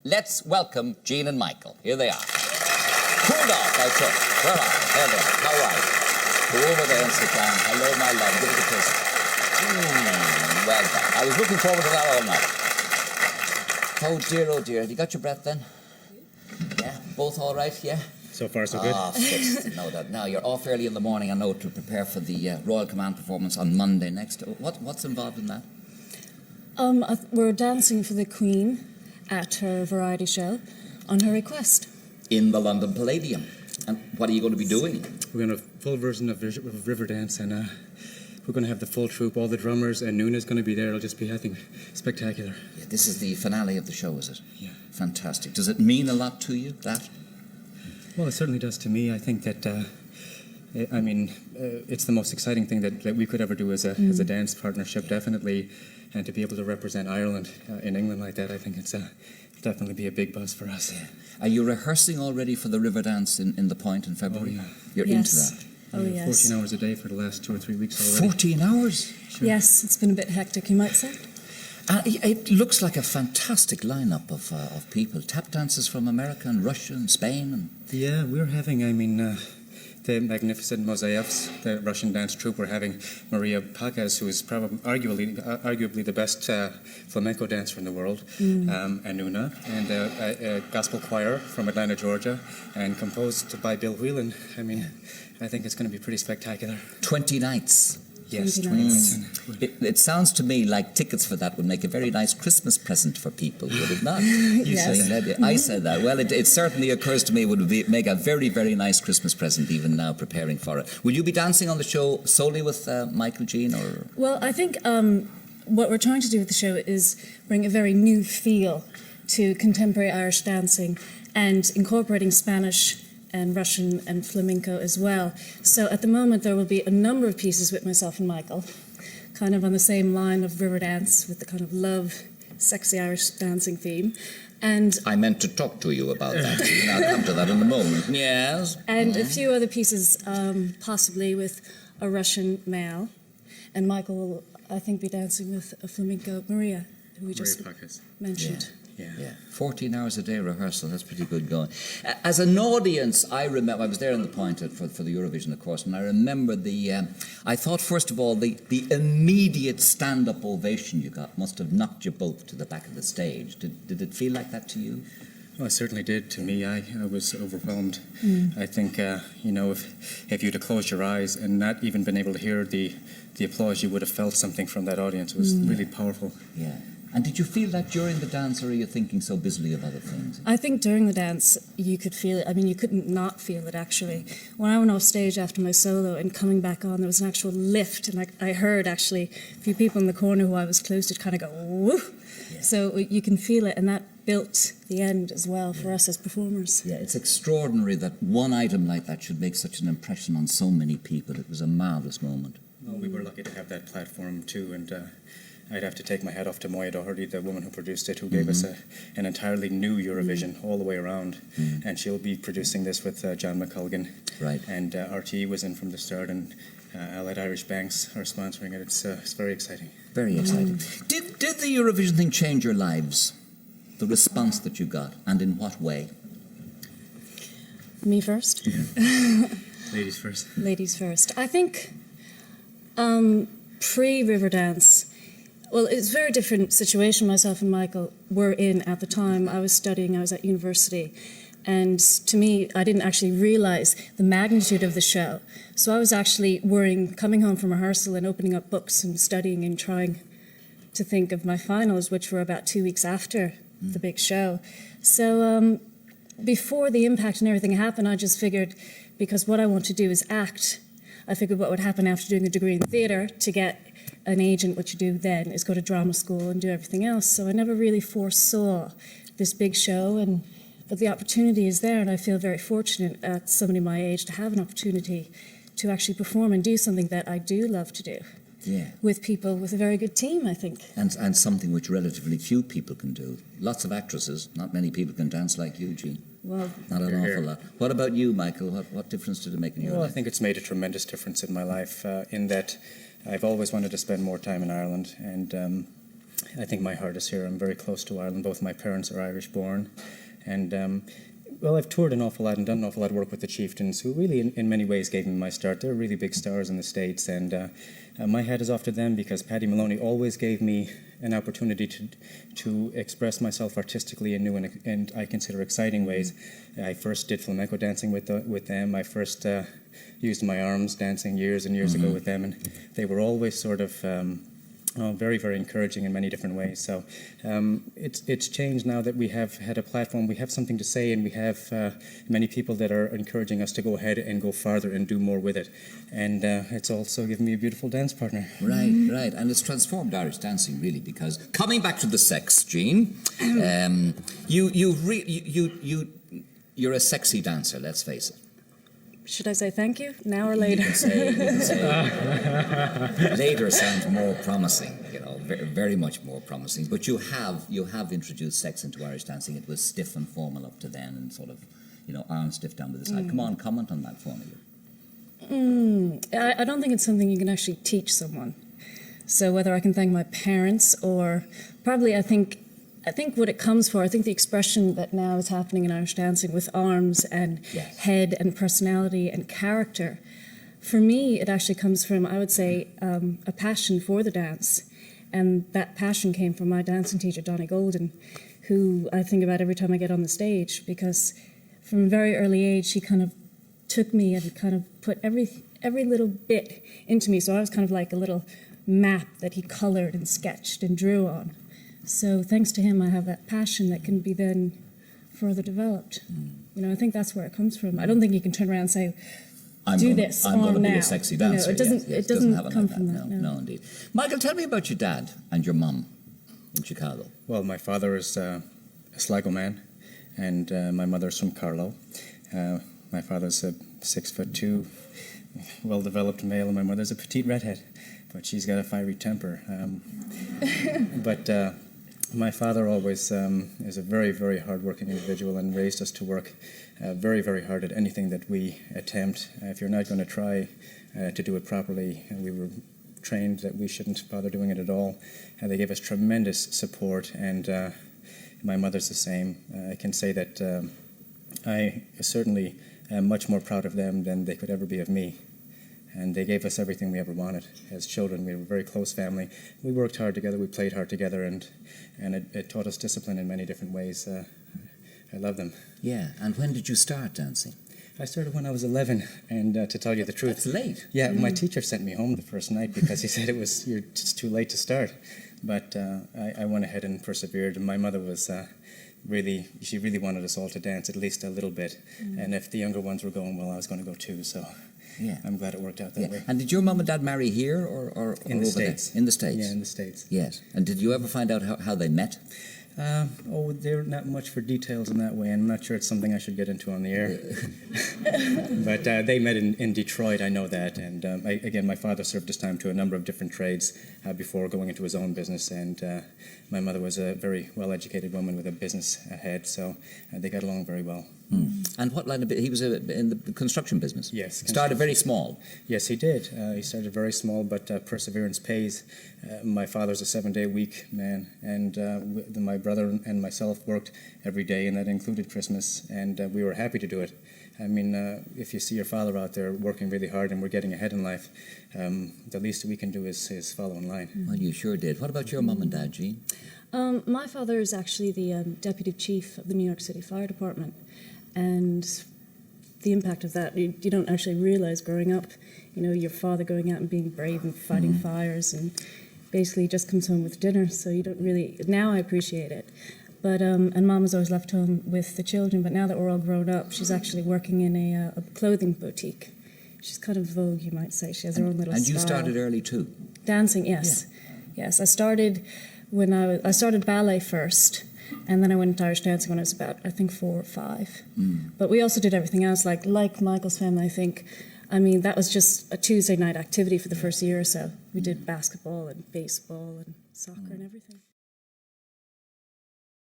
Let's welcome Jean and Michael. Here they are. Cooled off, I think. Where are they? There they are. How are you? Go over there and sit down. Hello, my love. Give it a kiss. Well done. I was looking forward to that all night. Oh, dear, oh, dear. Have you got your breath then? Yeah? Both all right, yeah? So far, so good. Ah, fixed. No, that. Now, you're off early in the morning, I know, to prepare for the Royal Command performance on Monday next. What's involved in that? We're dancing for the Queen at her variety show on her request. In the London Palladium. And what are you going to be doing? We're going to have a full version of Riverdance, and we're going to have the full troupe, all the drummers, and Nuna's going to be there. It'll just be, I think, spectacular. Yeah, this is the finale of the show, is it? Yeah. Fantastic. Does it mean a lot to you, that? Well, it certainly does to me. I think that, it's the most exciting thing that we could ever do as a dance partnership, definitely. And to be able to represent Ireland in England like that, I think it's definitely be a big buzz for us. Yeah. Are you rehearsing already for the Riverdance in the Point in February? Oh, yeah. You're into that? Oh, yes. 14 hours a day for the last 2 or 3 weeks already. 14 hours? Sure. Yes, it's been a bit hectic, you might say. It looks like a fantastic lineup of people. Tap dancers from America and Russia and Spain. And Yeah, we're having, the magnificent Mosaics, the Russian dance troupe. We're having Maria Pakas, who is probably arguably the best flamenco dancer in the world, Anuna, and a gospel choir from Atlanta, Georgia, and composed by Bill Whelan. I think it's going to be pretty spectacular. 20 nights. Yes, 20 nights. It sounds to me like tickets for that would make a very nice Christmas present for people, would it not? Yes. I said that. Well, it certainly occurs to me it would make a very, very nice Christmas present even now preparing for it. Will you be dancing on the show solely with Michael, Jean, or...? Well, I think what we're trying to do with the show is bring a very new feel to contemporary Irish dancing and incorporating Spanish and Russian and flamenco as well. So at the moment there will be a number of pieces with myself and Michael, kind of on the same line of Riverdance with the kind of love, sexy Irish dancing theme. And I meant to talk to you about that. I'll come to that in a moment. Yes. And a few other pieces, possibly with a Russian male. And Michael will, I think, be dancing with a flamenco Maria, who we just mentioned. Yeah. 14 hours a day rehearsal, that's pretty good going. As an audience, I remember, I was there in the Point for the Eurovision, of course, and I remember I thought, first of all, the immediate stand-up ovation you got must have knocked you both to the back of the stage. Did it feel like that to you? Well, it certainly did to me. I was overwhelmed. I think, if you'd have closed your eyes and not even been able to hear the applause, you would have felt something from that audience. It was really powerful. Yeah. And did you feel that during the dance, or are you thinking so busily of other things? I think during the dance you could feel it. You couldn't not feel it, actually. When I went off stage after my solo and coming back on, there was an actual lift, and I heard, actually, a few people in the corner who I was close to kind of go, woo! Yeah. So you can feel it, and that built the end as well for us as performers. Yeah, it's extraordinary that one item like that should make such an impression on so many people. It was a marvellous moment. Well, we were lucky to have that platform too, and I'd have to take my hat off to Moya Doherty, the woman who produced it, who gave us an entirely new Eurovision all the way around. And she'll be producing this with John McCulgan. Right. And RTE was in from the start, and Allied Irish Banks are sponsoring it. It's very exciting. Very exciting. Did the Eurovision thing change your lives? The response that you got, and in what way? Me first? Yeah. Ladies first. Ladies first. I think pre-Riverdance, well, it's a very different situation myself and Michael were in at the time. I was at university, and to me, I didn't actually realise the magnitude of the show. So I was actually worrying, coming home from rehearsal and opening up books and studying and trying to think of my finals, which were about 2 weeks after the big show. So before the impact and everything happened, I just figured, because what I want to do is act, I figured what would happen after doing a degree in theatre to get an agent, what you do then is go to drama school and do everything else. So I never really foresaw this big show, but the opportunity is there, and I feel very fortunate at somebody my age to have an opportunity to actually perform and do something that I do love to do. Yeah. With people, with a very good team, I think. And something which relatively few people can do. Lots of actresses, not many people can dance like you, Jean. Well, not an awful lot. What about you, Michael? What difference did it make in your life? Well, I think it's made a tremendous difference in my life in that I've always wanted to spend more time in Ireland, and I think my heart is here. I'm very close to Ireland. Both my parents are Irish-born. And, well, I've toured an awful lot and done an awful lot of work with the Chieftains, who really, in many ways, gave me my start. They're really big stars in the States, and my hat is off to them because Paddy Maloney always gave me an opportunity to express myself artistically in new and I consider exciting ways. I first did flamenco dancing with them. I first used my arms dancing years and years ago with them, and they were always sort of very, very encouraging in many different ways. So it's changed now that we have had a platform, we have something to say, and we have many people that are encouraging us to go ahead and go farther and do more with it. And it's also given me a beautiful dance partner. Right, right. And it's transformed Irish dancing, really, because coming back to the sex, Jean, you're a sexy dancer, let's face it. Should I say thank you now or later? You can say later sounds more promising, very, very much more promising. But you have introduced sex into Irish dancing. It was stiff and formal up to then, and sort of, arms stiff down to the side. Come on, comment on that for me. I don't think it's something you can actually teach someone. So whether I can thank my parents or probably I think what it comes for, I think the expression that now is happening in Irish dancing with arms and head and personality and character, for me it actually comes from, I would say, a passion for the dance. And that passion came from my dancing teacher, Donnie Golden, who I think about every time I get on the stage, because from a very early age he kind of took me and kind of put every little bit into me. So I was kind of like a little map that he colored and sketched and drew on. So thanks to him, I have that passion that can be then further developed. I think that's where it comes from. I don't think you can turn around and say, I'm going to be a sexy dancer. It doesn't come from that. No, indeed. Michael, tell me about your dad and your mum in Chicago. Well, my father is a Sligo man, and my mother's from Carlow. My father's a 6'2", well-developed male, and my mother's a petite redhead, but she's got a fiery temper. But my father always is a very, very hard-working individual and raised us to work very, very hard at anything that we attempt. If you're not going to try to do it properly, we were trained that we shouldn't bother doing it at all. They gave us tremendous support, and my mother's the same. I can say that I certainly am much more proud of them than they could ever be of me. And they gave us everything we ever wanted. As children, we were a very close family. We worked hard together, we played hard together, and it taught us discipline in many different ways. I love them. Yeah, and when did you start dancing? I started when I was 11, and to tell you the truth... That's late. Yeah, my teacher sent me home the first night because he said you're just too late to start. But I went ahead and persevered, and my mother was... she really wanted us all to dance at least a little bit. And if the younger ones were going, well, I was going to go too, so... Yeah, I'm glad it worked out that way. And did your mum and dad marry here or in the States? There? In the States? Yeah, in the States. Yes. And did you ever find out how they met? They're not much for details in that way. I'm not sure it's something I should get into on the air. But they met in Detroit, I know that. And again, my father served his time to a number of different trades before going into his own business. And my mother was a very well-educated woman with a business ahead, so they got along very well. And what line of he was in the construction business? Yes. Started very small. Yes, he did. He started very small, but perseverance pays. My father's a 7-day-a-week man, and my brother and myself worked every day, and that included Christmas, and we were happy to do it. I mean, if you see your father out there working really hard and we're getting ahead in life, the least we can do is follow in line. Well, you sure did. What about your mum and dad, Jean? My father is actually the deputy chief of the New York City Fire Department. And the impact of that, you don't actually realize growing up, your father going out and being brave and fighting fires, and basically just comes home with dinner, so you don't really, now I appreciate it. But, and Mom was always left home with the children, but now that we're all grown up, she's actually working in a clothing boutique. She's kind of vogue, you might say. She has her own little style. And you started early too? Dancing, yes. Yeah. Yes, I started I started ballet first, and then I went into Irish dancing when I was about, I think, 4 or 5. But we also did everything else, like Michael's family, I think. I mean, that was just a Tuesday night activity for the first year or so. We did basketball and baseball and soccer and everything.